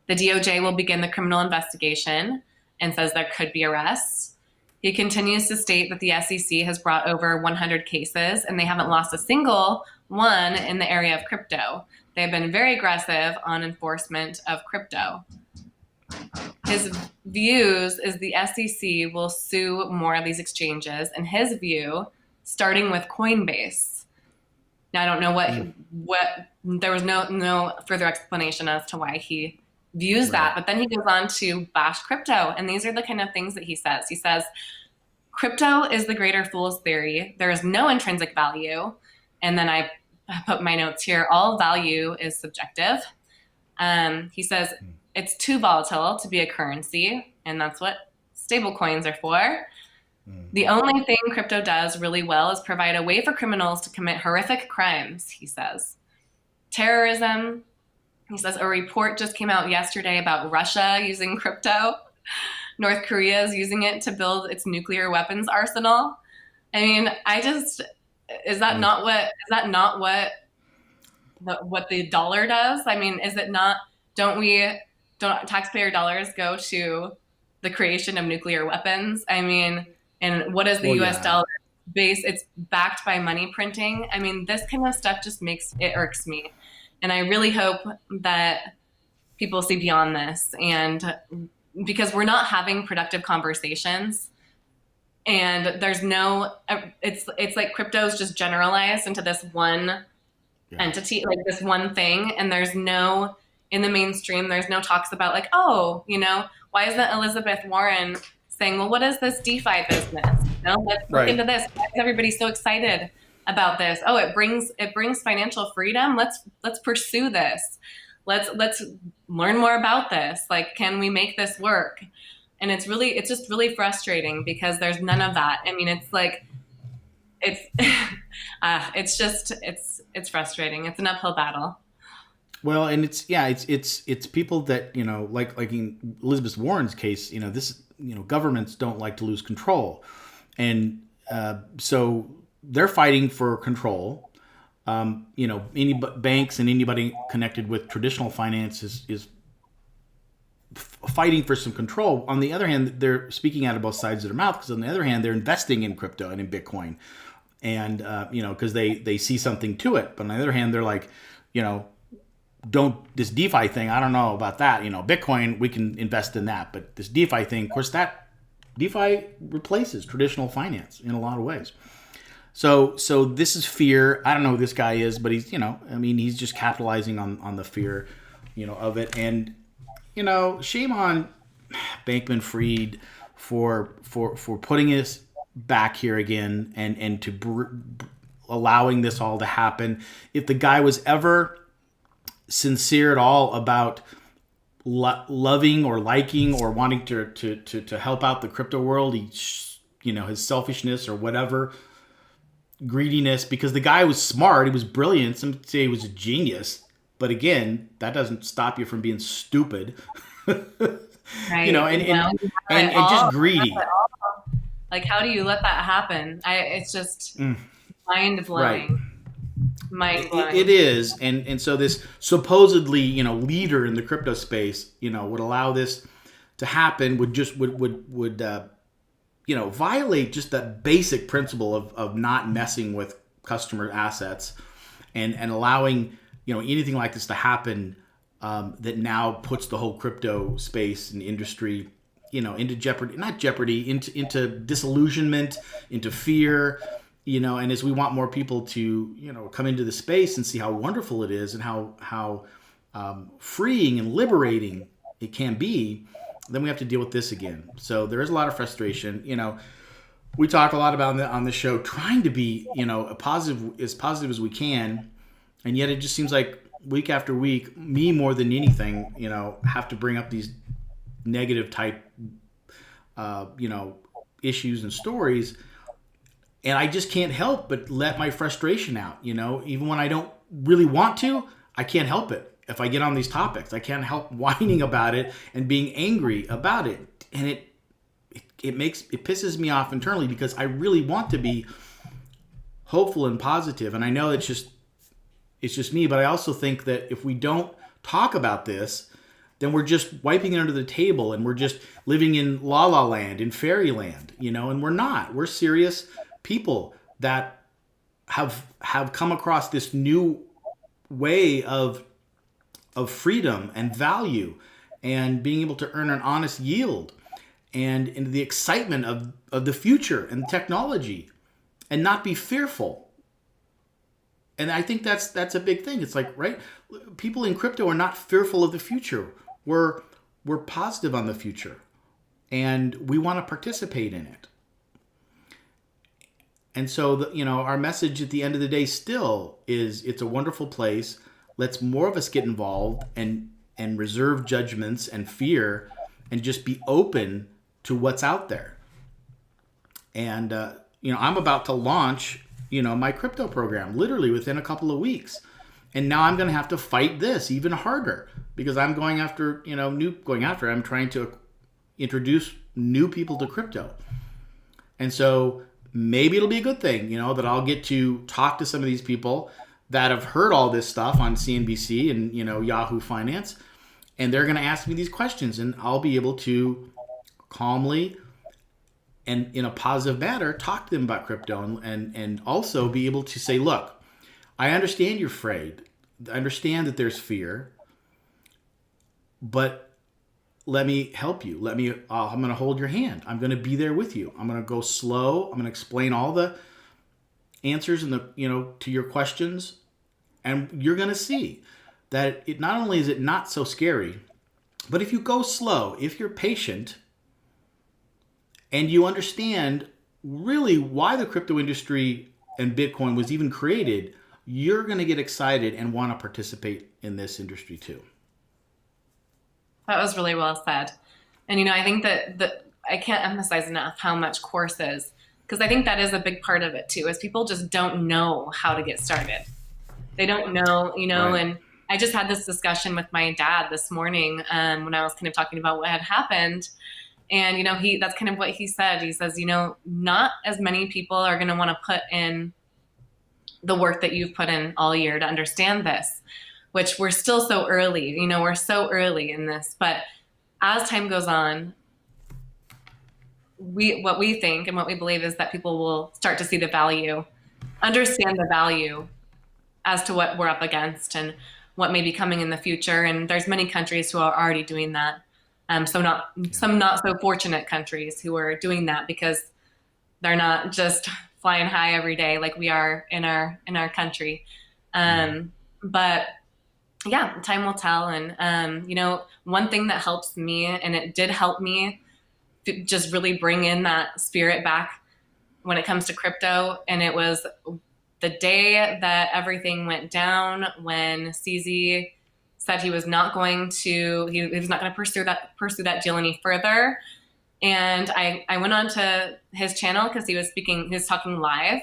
The DOJ will begin the criminal investigation and says there could be arrests. He continues to state that the SEC has brought over 100 cases and they haven't lost a single one in the area of crypto. They've been very aggressive on enforcement of crypto. His views is the SEC will sue more of these exchanges, in his view, starting with Coinbase. Now, I don't know what there was no further explanation as to why he views that, but then he goes on to bash crypto, and these are the kind of things that he says. He says, Crypto is the greater fool's theory. There is no intrinsic value. And then I put my notes here. All value is subjective. He says it's too volatile to be a currency, and that's what stable coins are for. The only thing crypto does really well is provide a way for criminals to commit horrific crimes, he says. Terrorism, he says, a report just came out yesterday about Russia using crypto. North Korea is using it to build its nuclear weapons arsenal. I mean, is that not what the dollar does? I mean, is it not, don't taxpayer dollars go to the creation of nuclear weapons? I mean, and what is the US dollar base? It's backed by money printing. I mean, this kind of stuff just irks me. And I really hope that people see beyond this, and because we're not having productive conversations, and there's it's like crypto's just generalized into this one entity, like this one thing. And in the mainstream, there's no talks about like, oh, why isn't Elizabeth Warren saying, well, what is this DeFi business? Let's look into this. Why is everybody so excited about this? Oh, it brings financial freedom. Let's pursue this. Let's learn more about this. Like, can we make this work? And it's just really frustrating because there's none of that. I mean, it's like, it's frustrating. It's an uphill battle. Well, and it's people that, like in Elizabeth Warren's case, governments don't like to lose control. And so they're fighting for control. Any banks and anybody connected with traditional finance is fighting for some control. On the other hand, they're speaking out of both sides of their mouth, because on the other hand, they're investing in crypto and in Bitcoin, and because they see something to it. But on the other hand, they're like, this DeFi thing, I don't know about that. Bitcoin, we can invest in that, but this DeFi thing, of course, that DeFi replaces traditional finance in a lot of ways. So this is fear. I don't know who this guy is, but he's, he's just capitalizing on the fear, of it. And, shame on Bankman-Fried for putting us back here again and to allowing this all to happen. If the guy was ever sincere at all about loving or liking or wanting to help out the crypto world, his selfishness or whatever, greediness, because the guy was smart, he was brilliant, some say he was a genius, but again, that doesn't stop you from being stupid. Right. And just greedy. Like, how do you let that happen? It's just mind-blowing. Mind-blowing. It is, and so this supposedly leader in the crypto space would allow this to happen, would violate just that basic principle of not messing with customer assets, and allowing anything like this to happen, that now puts the whole crypto space and industry into jeopardy, into disillusionment, into fear, and as we want more people to come into the space and see how wonderful it is and how freeing and liberating it can be, then we have to deal with this again. So there is a lot of frustration. We talk a lot about on the show trying to be as positive as we can, and yet it just seems like week after week, me more than anything, have to bring up these negative type issues and stories, and I just can't help but let my frustration out. Even when I don't really want to, I can't help it. If I get on these topics, I can't help whining about it and being angry about it. And it pisses me off internally, because I really want to be hopeful and positive. And I know it's just me, but I also think that if we don't talk about this, then we're just wiping it under the table, and we're just living in la la land, in fairyland, and we're not. We're serious people that have come across this new way of freedom and value and being able to earn an honest yield, and into the excitement of the future and technology, and not be fearful. And I think that's a big thing. It's like, right? People in crypto are not fearful of the future. We're positive on the future, and we want to participate in it. And so, our message at the end of the day still is it's a wonderful place. Let's more of us get involved and reserve judgments and fear and just be open to what's out there. And, I'm about to launch, my crypto program literally within a couple of weeks. And now I'm going to have to fight this even harder because I'm going after, I'm trying to introduce new people to crypto. And so maybe it'll be a good thing, that I'll get to talk to some of these people that have heard all this stuff on CNBC and, Yahoo Finance. And they're going to ask me these questions, and I'll be able to calmly and in a positive manner talk to them about crypto and also be able to say, look, I understand you're afraid. I understand that there's fear, but let me help you. I'm going to hold your hand. I'm going to be there with you. I'm going to go slow. I'm going to explain all the answers and to your questions. And you're going to see that it not only is it not so scary, but if you go slow, if you're patient and you understand really why the crypto industry and Bitcoin was even created, you're going to get excited and want to participate in this industry too. That was really well said. And, I think that I can't emphasize enough how much courses, because I think that is a big part of it too, is people just don't know how to get started. They don't know, right. And I just had this discussion with my dad this morning when I was kind of talking about what had happened. And, that's kind of what he said. He says, not as many people are going to want to put in the work that you've put in all year to understand this, which we're still so early, we're so early in this. But as time goes on, what we think and what we believe is that people will start to see the value, understand the value as to what we're up against and what may be coming in the future. And there's many countries who are already doing that. Some not so fortunate countries who are doing that because they're not just flying high every day like we are in our country. But yeah, time will tell. And, one thing that helps me, and it did help me just really bring in that spirit back when it comes to crypto. And it was the day that everything went down when CZ said he was not going to pursue that deal any further. And I went on to his channel because he was talking live.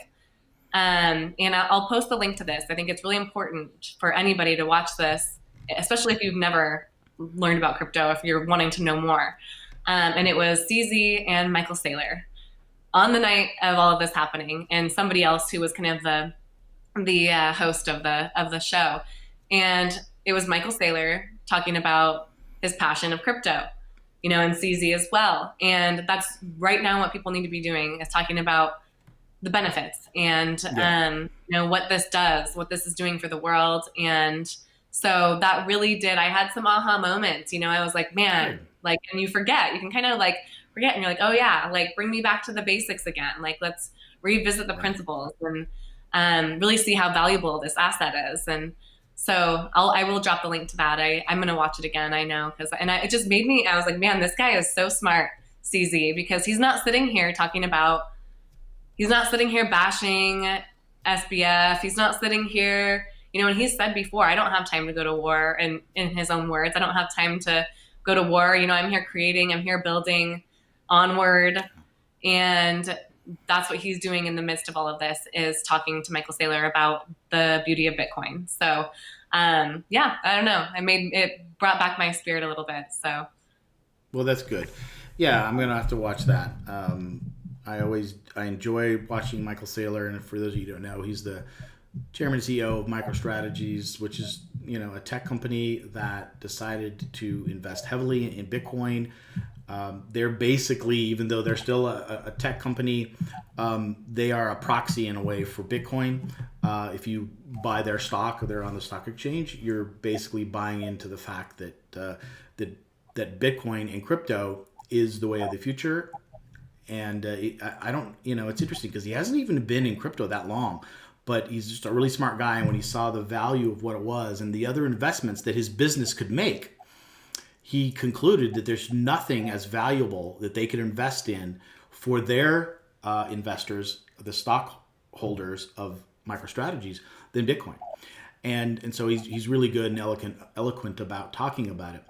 And I'll post the link to this. I think it's really important for anybody to watch this, especially if you've never learned about crypto, if you're wanting to know more. And it was CZ and Michael Saylor on the night of all of this happening, and somebody else who was kind of the host of the show. And it was Michael Saylor talking about his passion of crypto, and CZ as well. And that's right now what people need to be doing, is talking about the benefits and, what this does, what this is doing for the world. And so that really did, I had some aha moments, I was like, man, and you forget, you can kind of forget, and you're like, oh yeah, bring me back to the basics again. Let's revisit the principles and really see how valuable this asset is. And so I will drop the link to that. I'm going to watch it again. I know. It just made me, I was like, man, this guy is so smart, CZ, because he's not sitting here bashing SBF. He's not sitting here, and he's said before, I don't have time to go to war. And in his own words, I don't have time to go to war. I'm here building onward. And that's what he's doing in the midst of all of this, is talking to Michael Saylor about the beauty of Bitcoin. So, I don't know. It brought back my spirit a little bit. So, well, that's good. Yeah, I'm gonna have to watch that. I enjoy watching Michael Saylor, and for those of you who don't know, he's the chairman and CEO of MicroStrategies, which is a tech company that decided to invest heavily in Bitcoin. They're basically, even though they're still a tech company, they are a proxy in a way for Bitcoin. If you buy their stock or they're on the stock exchange, you're basically buying into the fact that that Bitcoin and crypto is the way of the future. And I don't, it's interesting because he hasn't even been in crypto that long, but he's just a really smart guy. And when he saw the value of what it was and the other investments that his business could make, he concluded that there's nothing as valuable that they could invest in for their investors, the stock holders of MicroStrategies than Bitcoin. And so he's really good and eloquent about talking about it.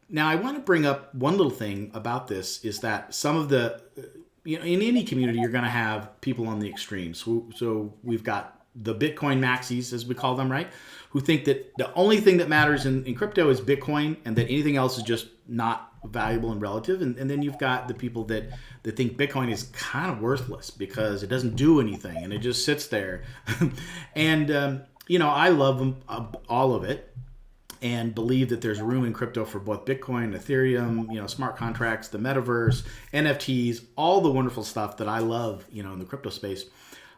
Now, I want to bring up one little thing about this is that some of the, in any community, you're going to have people on the extremes. So we've got the Bitcoin maxis, as we call them, right? Who think that the only thing that matters in crypto is Bitcoin and that anything else is just not valuable and relative. And then you've got the people that think Bitcoin is kind of worthless because it doesn't do anything and it just sits there. And, I love them, all of it, and believe that there's room in crypto for both Bitcoin, Ethereum, smart contracts, the metaverse, NFTs, all the wonderful stuff that I love, in the crypto space.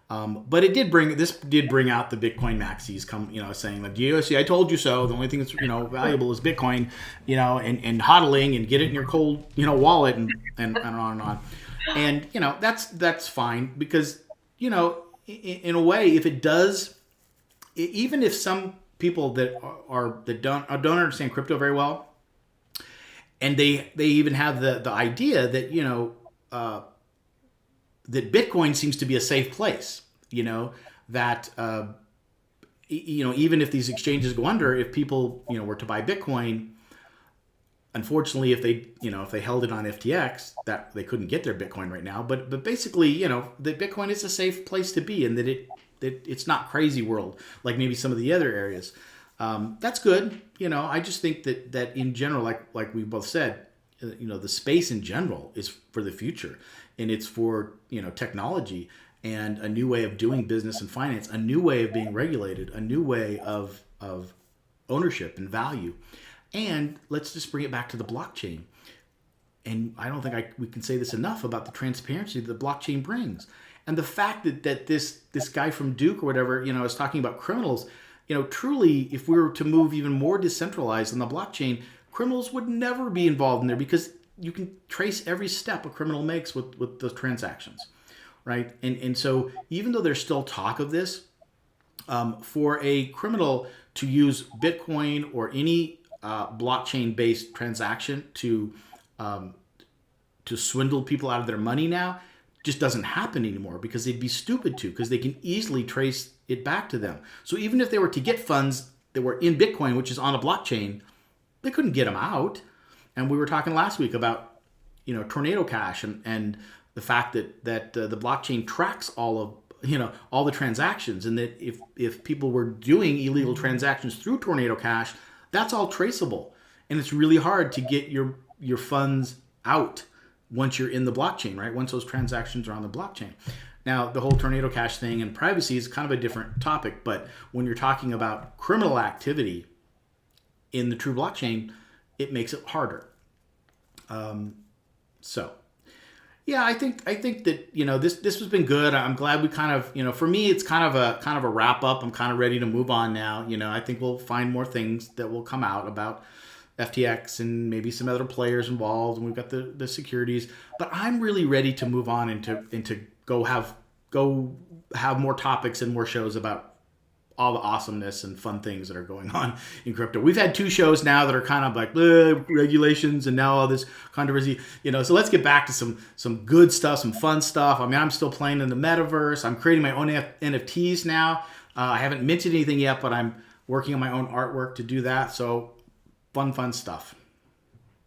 But this did bring out the Bitcoin maxis saying like, see, I told you so. The only thing that's, valuable is Bitcoin, and hodling and get it in your cold, wallet and on and on. And, that's fine because, in a way, if it does, even if some people that don't understand crypto very well, and they even have the idea that that Bitcoin seems to be a safe place, that even if these exchanges go under, if people were to buy Bitcoin, unfortunately, if they held it on FTX, that they couldn't get their Bitcoin right now. But basically, that Bitcoin is a safe place to be, and that it's not crazy world like maybe some of the other areas. That's good. I just think that in general, like we both said, the space in general is for the future, and it's for technology and a new way of doing business and finance, a new way of being regulated, a new way of ownership and value. And let's just bring it back to the blockchain. And I don't think we can say this enough about the transparency that the blockchain brings. And the fact that this guy from Duke or whatever, is talking about criminals, truly, if we were to move even more decentralized on the blockchain, criminals would never be involved in there because you can trace every step a criminal makes with the transactions, right? And so even though there's still talk of this, for a criminal to use Bitcoin or any blockchain-based transaction to swindle people out of their money now, just doesn't happen anymore because they'd be stupid to, because they can easily trace it back to them. So even if they were to get funds that were in Bitcoin, which is on a blockchain, they couldn't get them out. And we were talking last week about, Tornado Cash and the fact that the blockchain tracks all the transactions, and that if people were doing illegal transactions through Tornado Cash, that's all traceable. And it's really hard to get your funds out once you're in the blockchain, right? Once those transactions are on the blockchain. Now, the whole Tornado Cash thing and privacy is kind of a different topic, but when you're talking about criminal activity in the true blockchain, it makes it harder. Yeah, I think that this has been good. I'm glad we kind of for me it's kind of a wrap up. I'm kind of ready to move on now. I think we'll find more things that will come out about FTX and maybe some other players involved, and we've got the securities. But I'm really ready to move on and to go have more topics and more shows about all the awesomeness and fun things that are going on in crypto. We've had 2 shows now that are kind of like regulations and now all this controversy, so let's get back to some good stuff, some fun stuff. I mean, I'm still playing in the metaverse. I'm creating my own NFTs now. I haven't minted anything yet, but I'm working on my own artwork to do that. So fun stuff.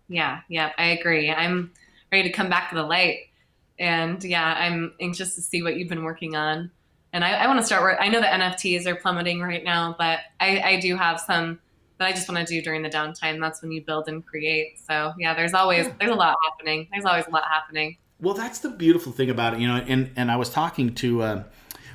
Yeah, I agree. I'm ready to come back to the light. And yeah, I'm anxious to see what you've been working on. And I want to start I know the NFTs are plummeting right now, but I do have some that I just want to do during the downtime. That's when you build and create. So yeah, there's a lot happening. There's always a lot happening. Well, that's the beautiful thing about it, and I was talking to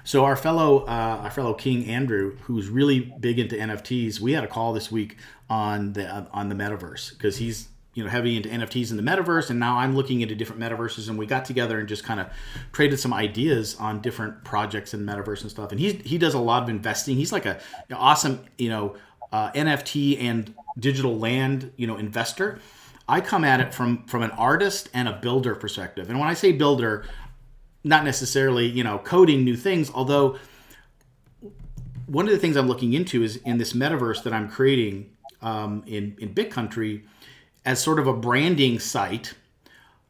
so our fellow King Andrew, who's really big into NFTs. We had a call this week on the metaverse because he's heavy into NFTs in the metaverse, and now I'm looking into different metaverses, and we got together and just kind of traded some ideas on different projects in metaverse and stuff. And he does a lot of investing. He's like an awesome NFT and digital land investor. I come at it from an artist and a builder perspective. And when I say builder, not necessarily coding new things, although one of the things I'm looking into is in this metaverse that I'm creating in Big Country as sort of a branding site.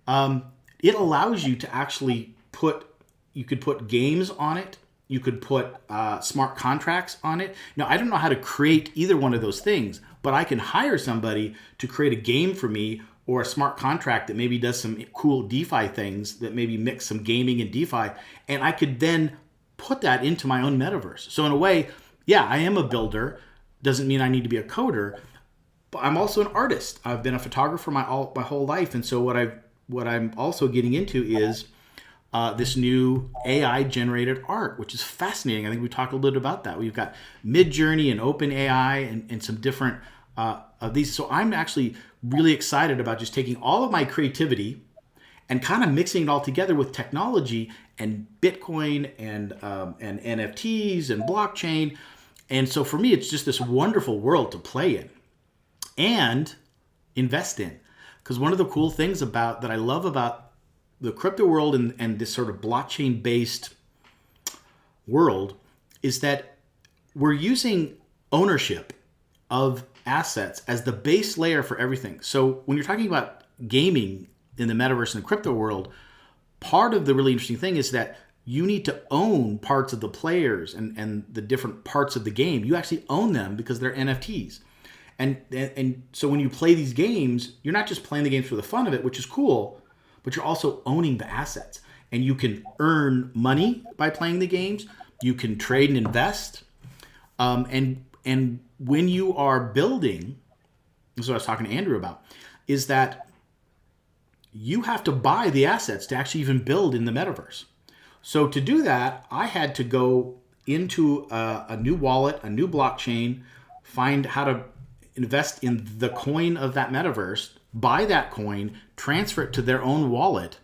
It allows you to actually put you could put games on it. You could put smart contracts on it. Now, I don't know how to create either one of those things, but I can hire somebody to create a game for me or a smart contract that maybe does some cool DeFi things that maybe mix some gaming and DeFi. And I could then put that into my own metaverse. So in a way, yeah, I am a builder. Doesn't mean I need to be a coder, but I'm also an artist. I've been a photographer my whole life. And so what I'm also getting into is this new AI generated art, which is fascinating. I think we talked a little bit about that. We've got Midjourney and OpenAI and some different of these. So I'm actually really excited about just taking all of my creativity and kind of mixing it all together with technology and Bitcoin and NFTs and blockchain. And so for me, it's just this wonderful world to play in and invest in. Because one of the cool things that I love about the crypto world and this sort of blockchain based world is that we're using ownership of assets as the base layer for everything. So when you're talking about gaming in the metaverse and the crypto world, part of the really interesting thing is that you need to own parts of the players and the different parts of the game. You actually own them because they're NFTs. And so when you play these games, you're not just playing the games for the fun of it, which is cool, but you're also owning the assets. And you can earn money by playing the games. You can trade and invest. And when you are building, this is what I was talking to Andrew about, is that you have to buy the assets to actually even build in the metaverse. So to do that, I had to go into a new wallet, a new blockchain, find how to invest in the coin of that metaverse, buy that coin, transfer it to their own wallet,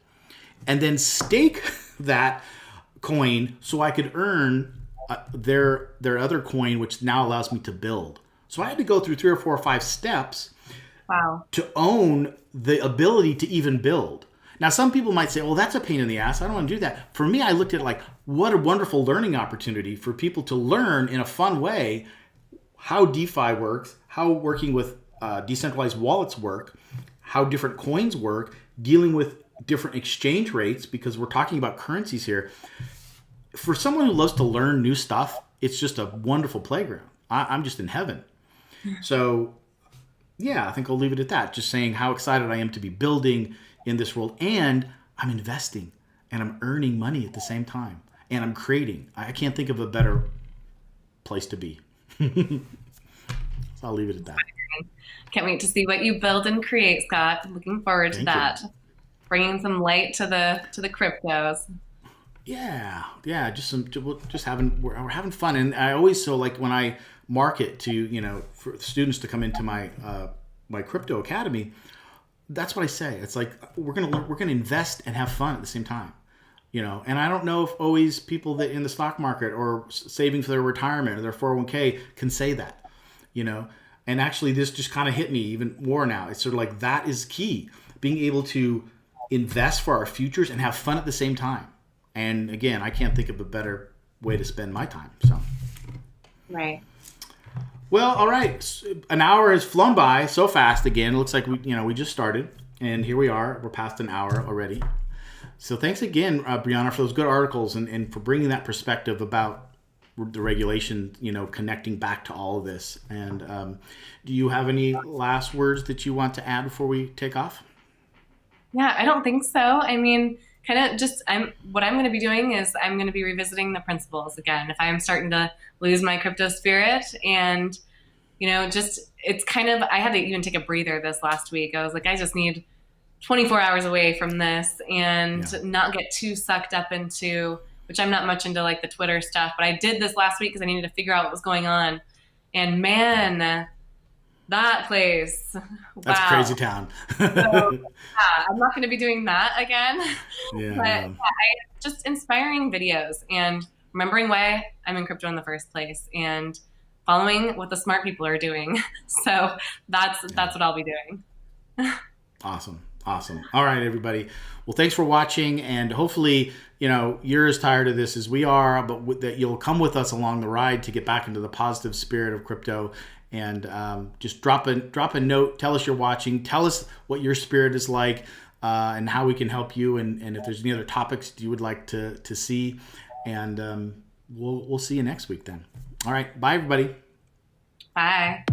and then stake that coin so I could earn their other coin, which now allows me to build. So I had to go through 3 or 4 or 5 steps to own the ability to even build. Now, some people might say, well, that's a pain in the ass. I don't want to do that. For me, I looked at it like, what a wonderful learning opportunity for people to learn in a fun way how DeFi works, how working with decentralized wallets work, how different coins work, dealing with different exchange rates, because we're talking about currencies here. For someone who loves to learn new stuff, it's just a wonderful playground. I'm just in heaven. So, yeah, I think I'll leave it at that. Just saying how excited I am to be building in this world, and I'm investing and I'm earning money at the same time, and I'm creating. I can't think of a better place to be. So I'll leave it at that. Can't wait to see what you build and create, Scott. Looking forward to that. Bringing some light to the cryptos. Yeah, we're having fun, and I always like when I market to for students to come into my my crypto academy. That's what I say. It's like we're gonna invest and have fun at the same time, And I don't know if always people that in the stock market or saving for their retirement or their 401k can say that, And actually, this just kind of hit me even more now. It's sort of like that is key, being able to invest for our futures and have fun at the same time. And again, I can't think of a better way to spend my time. So, right. Well, all right. An hour has flown by so fast. Again, it looks like we just started, and here we are. We're past an hour already. So thanks again, Brianna, for those good articles and for bringing that perspective about the regulation, connecting back to all of this. And do you have any last words that you want to add before we take off? Yeah, I don't think so. I mean, kind of just what I'm going to be doing is I'm going to be revisiting the principles again. If I'm starting to lose my crypto spirit, and it's kind of, I had to even take a breather this last week. I was like, I just need 24 hours away from this and not get too sucked up into, which I'm not much into like the Twitter stuff, but I did this last week because I needed to figure out what was going on. And man, that place, that's wow. Crazy town. So, I'm not going to be doing that again. Yeah. But just inspiring videos and remembering why I'm in crypto in the first place and following what the smart people are doing. So that's what I'll be doing. Awesome. All right, everybody. Well, thanks for watching, and hopefully, you're as tired of this as we are, but that you'll come with us along the ride to get back into the positive spirit of crypto. And just drop a note. Tell us you're watching. Tell us what your spirit is like. and how we can help you, and if there's any other topics you would like to see. And we'll see you next week then. All right. Bye, everybody. Bye.